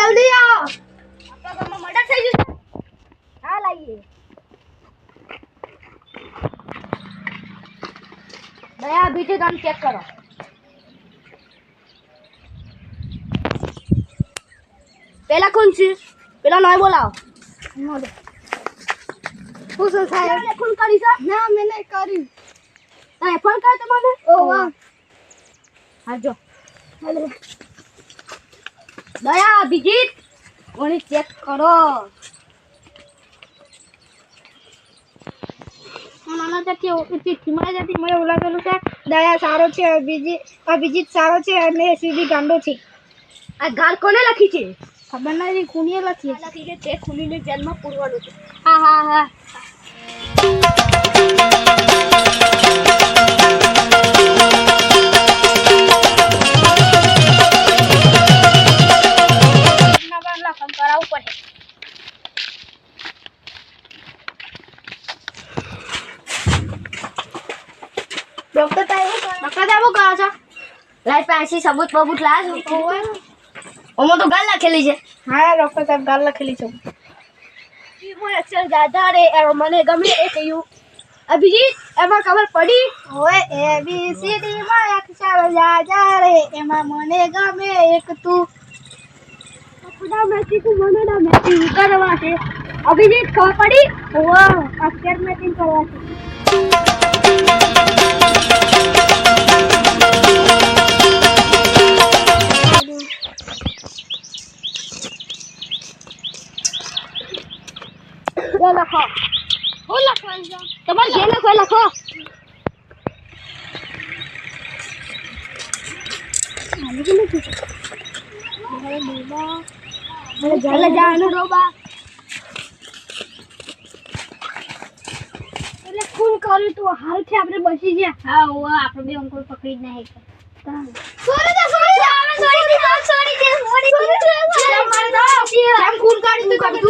જલ્દી આવો. આપણા ગામમાં મર્ડર થઈ ગયું છે. હા લાવીએ. દયા બીજું કામ ચેક કરો. પેલા કોણ છે? પેલા નોય બોલાવો. શું શું સાહેબ ખૂન કરી છે? ના મેં નહીં કરી. તમે ફોન કર્યો તમને? ઓ વાહ. હાજો. હેલો. દયા અભિજીત કોની ચેક કરો. નાના જતી ચિઠ્ઠી મળે જતી મને બોલાવેલું છે. દયા સારો છે, અભિજીત સારો છે અને સીધી ગાંડો છે. આ ગાળ કોને લખી છે? ખબર નથી કોને લખી છે. તે ખૂનીને જેલમાં પૂરવાનું છે. હા હા હા. ડોક્ટર સાહેબ કરો છો? લાઈટ પાછી સબૂત બબૂત લાવ ઓમાં તો ગાલ લખેલી છે. હા ડોક્ટર સાહેબ ગાલ લખેલી છે. અક્ષર દાદા રે મને ગમે એ કહ્યું. અભિજીત એમાં ખબર પડી હોય એ બી સી ડી માં અક્ષર દાદા રે એમાં મને ગમે એક તું ખુદા મેચી તું મને ના મેચી કરવા છે. અભિજીત ખબર પડી વાહ અક્ષર મેચિંગ કરવા છે. લખો હું લખવાનું છે તમારે જે લખો લખો. એટલે ખૂન કર્યું તું હાલથી આપણે બચી ગયા. હા આપણે બે અંકલ પકડી જ નહીં. ખૂન કાઢી તું